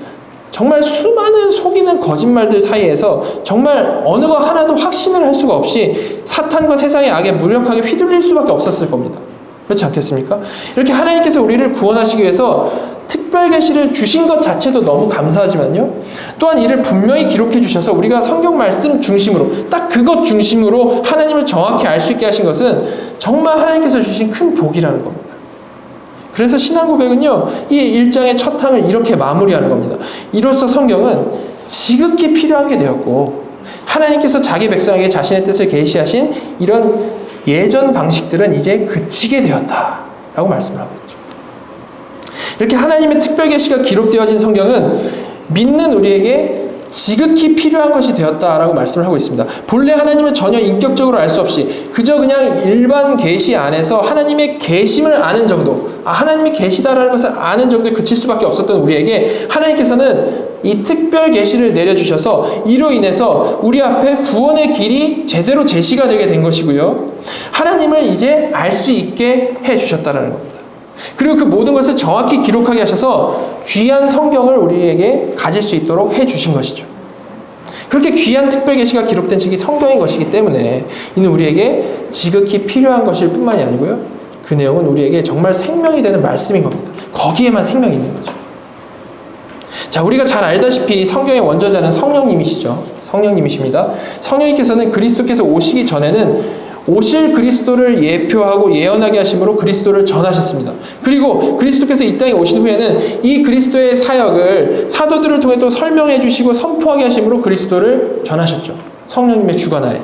정말 수많은 속이는 거짓말들 사이에서 정말 어느 거 하나도 확신을 할 수가 없이 사탄과 세상의 악에 무력하게 휘둘릴 수밖에 없었을 겁니다. 그렇지 않겠습니까? 이렇게 하나님께서 우리를 구원하시기 위해서 특별 계시를 주신 것 자체도 너무 감사하지만요, 또한 이를 분명히 기록해 주셔서 우리가 성경 말씀 중심으로, 딱 그것 중심으로 하나님을 정확히 알 수 있게 하신 것은 정말 하나님께서 주신 큰 복이라는 겁니다. 그래서 신앙 고백은요, 이 1장의 첫 항을 이렇게 마무리하는 겁니다. 이로써 성경은 지극히 필요한 게 되었고, 하나님께서 자기 백성에게 자신의 뜻을 계시하신 이런 예전 방식들은 이제 그치게 되었다라고 말씀을 하고 있죠. 이렇게 하나님의 특별 계시가 기록되어진 성경은 믿는 우리에게 지극히 필요한 것이 되었다라고 말씀을 하고 있습니다. 본래 하나님을 전혀 인격적으로 알 수 없이 그저 그냥 일반 계시 안에서 하나님의 계심을 아는 정도, 하나님이 계시다라는 것을 아는 정도에 그칠 수밖에 없었던 우리에게 하나님께서는 이 특별 계시를 내려주셔서 이로 인해서 우리 앞에 구원의 길이 제대로 제시가 되게 된 것이고요, 하나님을 이제 알 수 있게 해주셨다라는 겁니다. 그리고 그 모든 것을 정확히 기록하게 하셔서 귀한 성경을 우리에게 가질 수 있도록 해주신 것이죠. 그렇게 귀한 특별 계시가 기록된 책이 성경인 것이기 때문에 이는 우리에게 지극히 필요한 것일 뿐만이 아니고요, 그 내용은 우리에게 정말 생명이 되는 말씀인 겁니다. 거기에만 생명이 있는 거죠. 자, 우리가 잘 알다시피 성경의 원저자는 성령님이시죠. 성령님이십니다. 성령님께서는 그리스도께서 오시기 전에는 오실 그리스도를 예표하고 예언하게 하심으로 그리스도를 전하셨습니다. 그리고 그리스도께서 이 땅에 오신 후에는 이 그리스도의 사역을 사도들을 통해 또 설명해 주시고 선포하게 하심으로 그리스도를 전하셨죠. 성령님의 주관하에.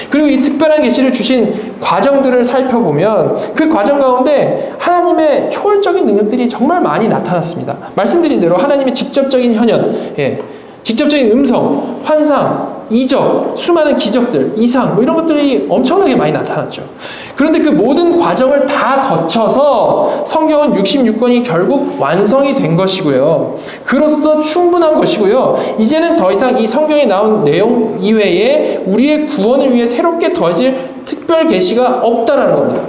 그리고 이 특별한 계시를 주신 과정들을 살펴보면 그 과정 가운데 하나님의 초월적인 능력들이 정말 많이 나타났습니다. 말씀드린 대로 하나님의 직접적인 현현, 직접적인 음성, 환상, 이적, 수많은 기적들, 이상, 이런 것들이 엄청나게 많이 나타났죠. 그런데 그 모든 과정을 다 거쳐서 성경은 66권이 결국 완성이 된 것이고요, 그로서 충분한 것이고요, 이제는 더 이상 이 성경에 나온 내용 이외에 우리의 구원을 위해 새롭게 더해질 특별 계시가 없다라는 겁니다.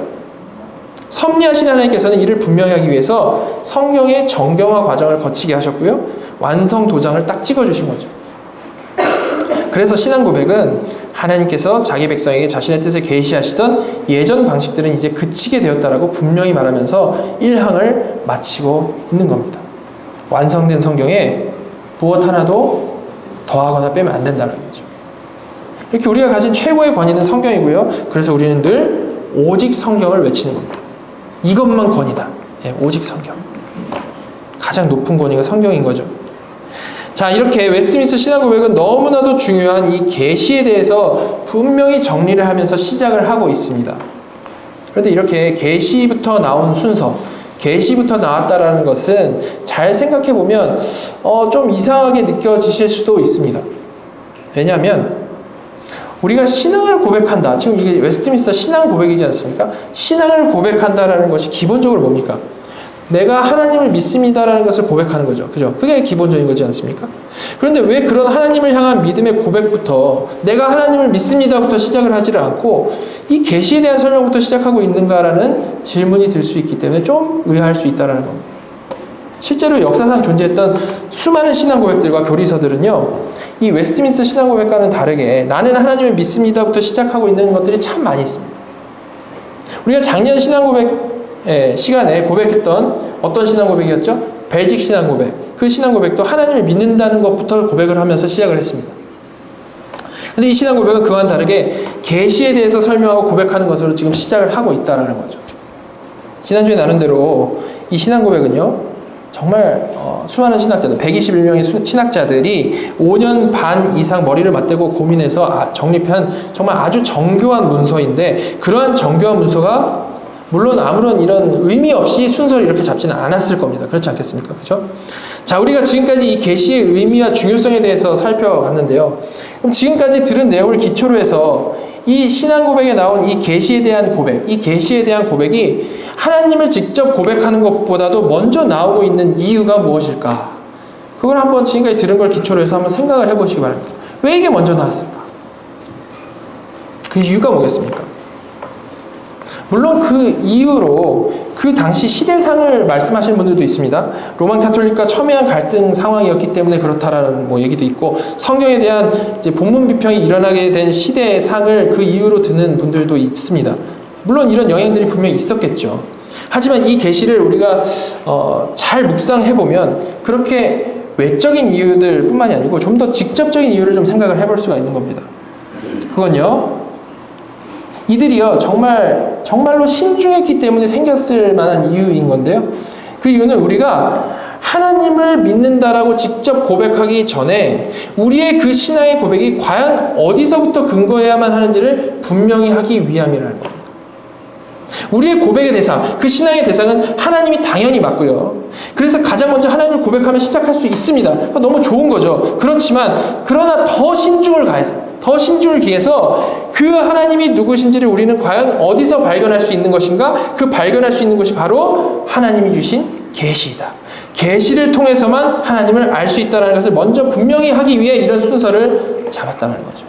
섭리하신 하나님께서는 이를 분명히 하기 위해서 성경의 정경화 과정을 거치게 하셨고요, 완성 도장을 딱 찍어주신 거죠. 그래서 신앙 고백은 하나님께서 자기 백성에게 자신의 뜻을 계시하시던 예전 방식들은 이제 그치게 되었다라고 분명히 말하면서 1항을 마치고 있는 겁니다. 완성된 성경에 무엇 하나도 더하거나 빼면 안 된다는 거죠. 이렇게 우리가 가진 최고의 권위는 성경이고요, 그래서 우리는 늘 오직 성경을 외치는 겁니다. 이것만 권위다. 오직 성경. 가장 높은 권위가 성경인 거죠. 자, 이렇게 웨스트민스터 신앙 고백은 너무나도 중요한 이 계시에 대해서 분명히 정리를 하면서 시작을 하고 있습니다. 그런데 이렇게 계시부터 나온 순서, 계시부터 나왔다라는 것은 잘 생각해 보면 좀 이상하게 느껴지실 수도 있습니다. 왜냐하면 우리가 신앙을 고백한다. 지금 이게 웨스트민스터 신앙 고백이지 않습니까? 신앙을 고백한다라는 것이 기본적으로 뭡니까? 내가 하나님을 믿습니다라는 것을 고백하는 거죠. 그죠? 그게 기본적인 거지 않습니까? 그런데 왜 그런 하나님을 향한 믿음의 고백부터 내가 하나님을 믿습니다부터 시작을 하지를 않고 이 계시에 대한 설명부터 시작하고 있는가라는 질문이 들 수 있기 때문에 좀 의아할 수 있다는 겁니다. 실제로 역사상 존재했던 수많은 신앙 고백들과 교리서들은요, 이 웨스트민스터 신앙 고백과는 다르게 나는 하나님을 믿습니다부터 시작하고 있는 것들이 참 많이 있습니다. 우리가 작년 신앙 고백 시간에 고백했던 어떤 신앙 고백이었죠? 벨직 신앙 고백. 그 신앙 고백도 하나님을 믿는다는 것부터 고백을 하면서 시작을 했습니다. 그런데 이 신앙 고백은 그와는 다르게 계시에 대해서 설명하고 고백하는 것으로 지금 시작을 하고 있다는 거죠. 지난주에 나눈 대로 이 신앙 고백은요, 정말 수많은 신학자들, 121명의 신학자들이 5년 반 이상 머리를 맞대고 고민해서 정립한 정말 아주 정교한 문서인데, 그러한 정교한 문서가 물론 아무런 이런 의미 없이 순서를 이렇게 잡지는 않았을 겁니다. 그렇지 않겠습니까? 그렇죠? 자, 우리가 지금까지 이 계시의 의미와 중요성에 대해서 살펴봤는데요. 그럼 지금까지 들은 내용을 기초로 해서 이 신앙 고백에 나온 이 계시에 대한 고백, 이 계시에 대한 고백이 하나님을 직접 고백하는 것보다도 먼저 나오고 있는 이유가 무엇일까? 그걸 한번 지금까지 들은 걸 기초로 해서 한번 생각을 해보시기 바랍니다. 왜 이게 먼저 나왔을까? 그 이유가 뭐겠습니까? 물론 그 이유로 그 당시 시대상을 말씀하시는 분들도 있습니다. 로만 가톨릭과 첨예한 갈등 상황이었기 때문에 그렇다라는 얘기도 있고, 성경에 대한 이제 본문 비평이 일어나게 된 시대상을 그 이유로 드는 분들도 있습니다. 물론 이런 영향들이 분명히 있었겠죠. 하지만 이 계시를 우리가 잘 묵상해 보면 그렇게 외적인 이유들 뿐만이 아니고 좀 더 직접적인 이유를 좀 생각을 해볼 수가 있는 겁니다. 그건요, 이들이요 정말로 신중했기 때문에 생겼을 만한 이유인 건데요. 그 이유는 우리가 하나님을 믿는다라고 직접 고백하기 전에 우리의 그 신앙의 고백이 과연 어디서부터 근거해야만 하는지를 분명히 하기 위함이라는 겁니다. 우리의 고백의 대상, 그 신앙의 대상은 하나님이 당연히 맞고요. 그래서 가장 먼저 하나님을 고백하면 시작할 수 있습니다. 너무 좋은 거죠. 그러나 더 신중을 기해서 그 하나님이 누구신지를 우리는 과연 어디서 발견할 수 있는 것인가? 그 발견할 수 있는 것이 바로 하나님이 주신 계시이다. 계시를 통해서만 하나님을 알 수 있다는 것을 먼저 분명히 하기 위해 이런 순서를 잡았다는 거죠.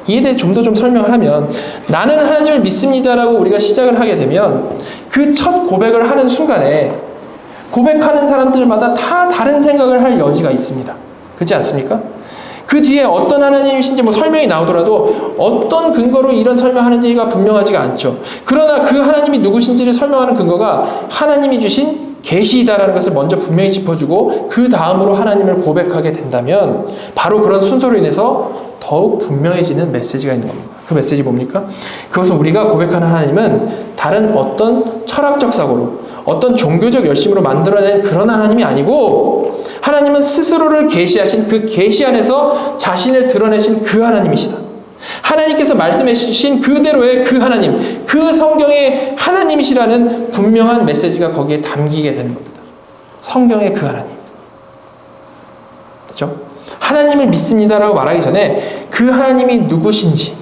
이에 대해 좀 더 설명을 하면, 나는 하나님을 믿습니다라고 우리가 시작을 하게 되면 그 첫 고백을 하는 순간에 고백하는 사람들마다 다 다른 생각을 할 여지가 있습니다. 그렇지 않습니까? 그 뒤에 어떤 하나님이신지 설명이 나오더라도 어떤 근거로 이런 설명하는지가 분명하지가 않죠. 그러나 그 하나님이 누구신지를 설명하는 근거가 하나님이 주신 계시이다라는 것을 먼저 분명히 짚어주고 그 다음으로 하나님을 고백하게 된다면 바로 그런 순서로 인해서 더욱 분명해지는 메시지가 있는 겁니다. 그 메시지 뭡니까? 그것은 우리가 고백하는 하나님은 다른 어떤 철학적 사고로, 어떤 종교적 열심으로 만들어낸 그런 하나님이 아니고, 하나님은 스스로를 계시하신 그 계시 안에서 자신을 드러내신 그 하나님이시다. 하나님께서 말씀해 주신 그대로의 그 하나님, 그 성경의 하나님이시라는 분명한 메시지가 거기에 담기게 되는 겁니다. 성경의 그 하나님. 그렇죠? 하나님을 믿습니다라고 말하기 전에 그 하나님이 누구신지,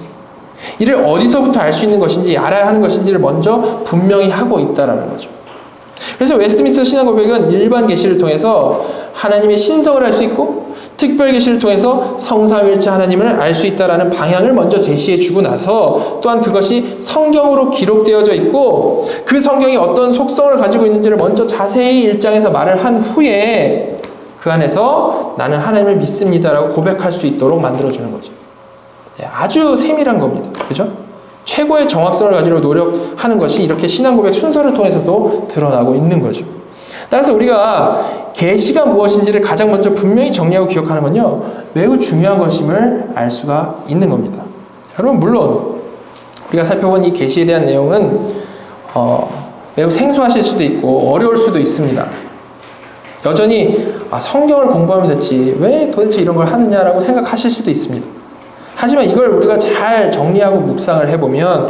이를 어디서부터 알 수 있는 것인지, 알아야 하는 것인지를 먼저 분명히 하고 있다라는 거죠. 그래서 웨스트민스터 신앙 고백은 일반 계시를 통해서 하나님의 신성을 알 수 있고, 특별 계시를 통해서 성삼위일체 하나님을 알 수 있다라는 방향을 먼저 제시해 주고 나서, 또한 그것이 성경으로 기록되어져 있고 그 성경이 어떤 속성을 가지고 있는지를 먼저 자세히 1장에서 말을 한 후에 그 안에서 나는 하나님을 믿습니다라고 고백할 수 있도록 만들어주는 거죠. 아주 세밀한 겁니다. 그죠? 최고의 정확성을 가지려 노력하는 것이 이렇게 신앙 고백 순서를 통해서도 드러나고 있는 거죠. 따라서 우리가 계시가 무엇인지를 가장 먼저 분명히 정리하고 기억하는 건요, 매우 중요한 것임을 알 수가 있는 겁니다. 여러분, 물론 우리가 살펴본 이 계시에 대한 내용은 매우 생소하실 수도 있고 어려울 수도 있습니다. 여전히 성경을 공부하면 됐지 왜 도대체 이런 걸 하느냐라고 생각하실 수도 있습니다. 하지만 이걸 우리가 잘 정리하고 묵상을 해보면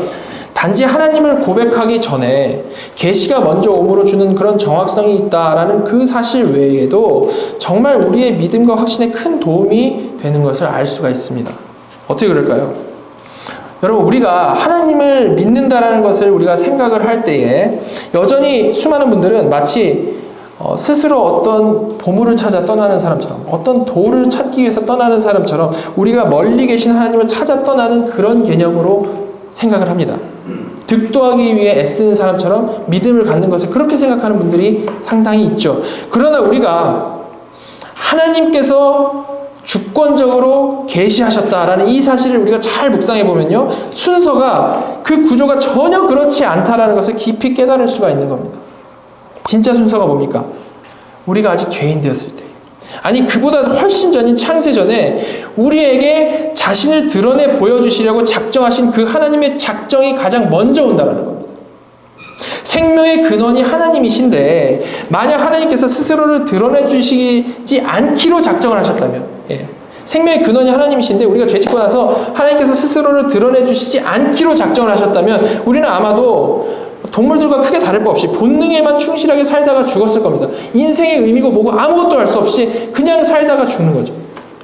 단지 하나님을 고백하기 전에 계시가 먼저 오므로 주는 그런 정확성이 있다라는 그 사실 외에도 정말 우리의 믿음과 확신에 큰 도움이 되는 것을 알 수가 있습니다. 어떻게 그럴까요? 여러분, 우리가 하나님을 믿는다라는 것을 우리가 생각을 할 때에 여전히 수많은 분들은 마치 스스로 어떤 보물을 찾아 떠나는 사람처럼, 어떤 돌을 찾기 위해서 떠나는 사람처럼 우리가 멀리 계신 하나님을 찾아 떠나는 그런 개념으로 생각을 합니다. 득도하기 위해 애쓰는 사람처럼 믿음을 갖는 것을 그렇게 생각하는 분들이 상당히 있죠. 그러나 우리가 하나님께서 주권적으로 계시하셨다라는 이 사실을 우리가 잘 묵상해 보면요, 순서가 그 구조가 전혀 그렇지 않다라는 것을 깊이 깨달을 수가 있는 겁니다. 진짜 순서가 뭡니까? 우리가 아직 죄인 되었을 때, 아니 그보다 훨씬 전인 창세 전에 우리에게 자신을 드러내 보여주시려고 작정하신 그 하나님의 작정이 가장 먼저 온다는 겁니다. 생명의 근원이 하나님이신데 만약 하나님께서 스스로를 드러내 주시지 않기로 작정을 하셨다면, 생명의 근원이 하나님이신데 우리가 죄짓고 나서 하나님께서 스스로를 드러내 주시지 않기로 작정을 하셨다면 우리는 아마도 동물들과 크게 다를 바 없이 본능에만 충실하게 살다가 죽었을 겁니다. 인생의 의미고 뭐고 아무것도 알 수 없이 그냥 살다가 죽는 거죠.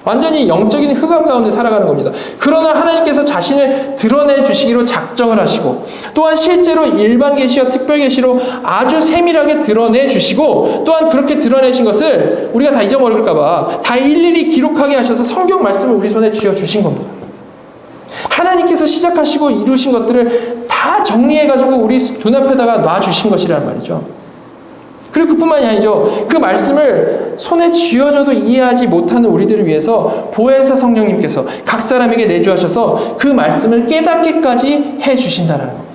완전히 영적인 흑암 가운데 살아가는 겁니다. 그러나 하나님께서 자신을 드러내 주시기로 작정을 하시고 또한 실제로 일반 계시와 특별 계시로 아주 세밀하게 드러내 주시고 또한 그렇게 드러내신 것을 우리가 다 잊어버릴까 봐 다 일일이 기록하게 하셔서 성경 말씀을 우리 손에 쥐어 주신 겁니다. 하나님께서 시작하시고 이루신 것들을 다 정리해가지고 우리 눈앞에다가 놔주신 것이란 말이죠. 그리고 그뿐만이 아니죠. 그 말씀을 손에 쥐어줘도 이해하지 못하는 우리들을 위해서 보혜사 성령님께서 각 사람에게 내주하셔서 그 말씀을 깨닫게까지 해주신다는 겁니다.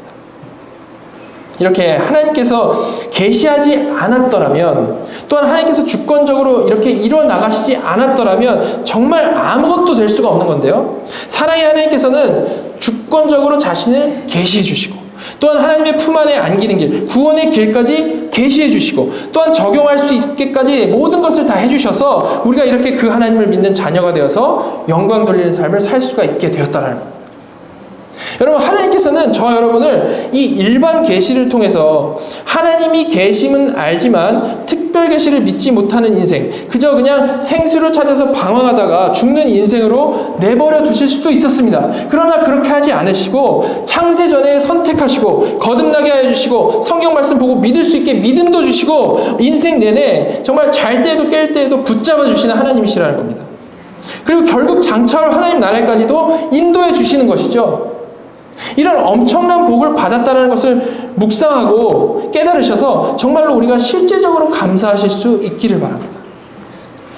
이렇게 하나님께서 계시하지 않았더라면, 또한 하나님께서 주권적으로 이렇게 이뤄나가시지 않았더라면 정말 아무것도 될 수가 없는 건데요. 사랑의 하나님께서는 주권적으로 자신을 계시해 주시고 또한 하나님의 품 안에 안기는 길, 구원의 길까지 계시해 주시고 또한 적용할 수 있게까지 모든 것을 다 해주셔서 우리가 이렇게 그 하나님을 믿는 자녀가 되어서 영광 돌리는 삶을 살 수가 있게 되었다는 겁니다. 여러분, 하나님께서는 저와 여러분을 이 일반 계시를 통해서 하나님이 계심은 알지만 특별 계시를 믿지 못하는 인생, 그저 그냥 생수를 찾아서 방황하다가 죽는 인생으로 내버려 두실 수도 있었습니다. 그러나 그렇게 하지 않으시고 창세전에 선택하시고 거듭나게 하여 주시고 성경 말씀 보고 믿을 수 있게 믿음도 주시고 인생 내내 정말 잘 때에도 깰 때에도 붙잡아 주시는 하나님이시라는 겁니다. 그리고 결국 장차올 하나님 나라까지도 인도해 주시는 것이죠. 이런 엄청난 복을 받았다는 것을 묵상하고 깨달으셔서 정말로 우리가 실제적으로 감사하실 수 있기를 바랍니다.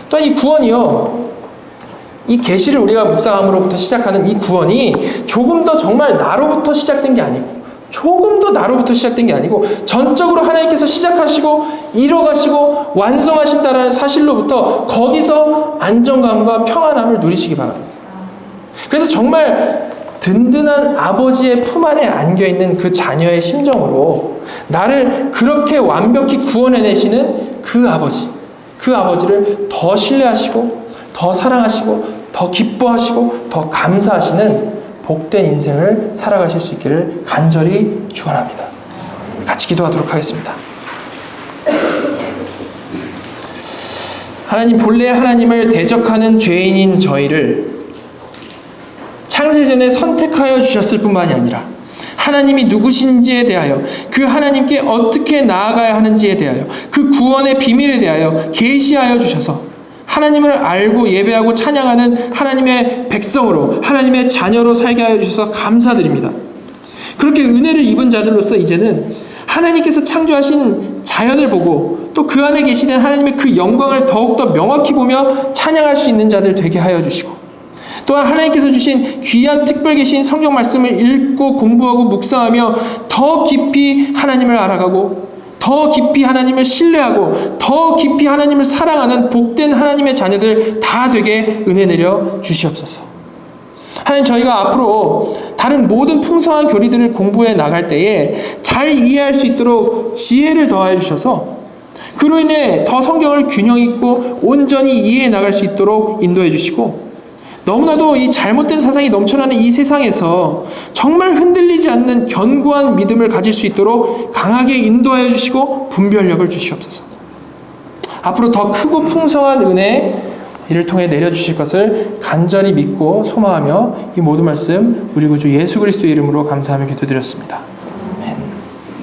또한 이 구원이요, 이 계시를 우리가 묵상함으로부터 시작하는 이 구원이 조금 더 정말 나로부터 시작된 게 아니고 조금 더 나로부터 시작된 게 아니고 전적으로 하나님께서 시작하시고 이뤄가시고 완성하신다는 사실로부터 거기서 안정감과 평안함을 누리시기 바랍니다. 그래서 정말 든든한 아버지의 품 안에 안겨있는 그 자녀의 심정으로 나를 그렇게 완벽히 구원해내시는 그 아버지를 더 신뢰하시고 더 사랑하시고 더 기뻐하시고 더 감사하시는 복된 인생을 살아가실 수 있기를 간절히 축원합니다. 같이 기도하도록 하겠습니다. 하나님, 본래 하나님을 대적하는 죄인인 저희를 창세전에 선택하여 주셨을 뿐만이 아니라 하나님이 누구신지에 대하여, 그 하나님께 어떻게 나아가야 하는지에 대하여, 그 구원의 비밀에 대하여 계시하여 주셔서 하나님을 알고 예배하고 찬양하는 하나님의 백성으로, 하나님의 자녀로 살게 하여 주셔서 감사드립니다. 그렇게 은혜를 입은 자들로서 이제는 하나님께서 창조하신 자연을 보고 또 그 안에 계시는 하나님의 그 영광을 더욱더 명확히 보며 찬양할 수 있는 자들 되게 하여 주시고, 또한 하나님께서 주신 귀한 특별 계신 성경 말씀을 읽고 공부하고 묵상하며 더 깊이 하나님을 알아가고 더 깊이 하나님을 신뢰하고 더 깊이 하나님을 사랑하는 복된 하나님의 자녀들 다 되게 은혜 내려 주시옵소서. 하나님, 저희가 앞으로 다른 모든 풍성한 교리들을 공부해 나갈 때에 잘 이해할 수 있도록 지혜를 더하여 주셔서 그로 인해 더 성경을 균형 있고 온전히 이해해 나갈 수 있도록 인도해 주시고, 너무나도 이 잘못된 사상이 넘쳐나는 이 세상에서 정말 흔들리지 않는 견고한 믿음을 가질 수 있도록 강하게 인도하여 주시고 분별력을 주시옵소서. 앞으로 더 크고 풍성한 은혜, 이를 통해 내려주실 것을 간절히 믿고 소망하며 이 모든 말씀 우리 구주 예수 그리스도의 이름으로 감사하며 기도드렸습니다.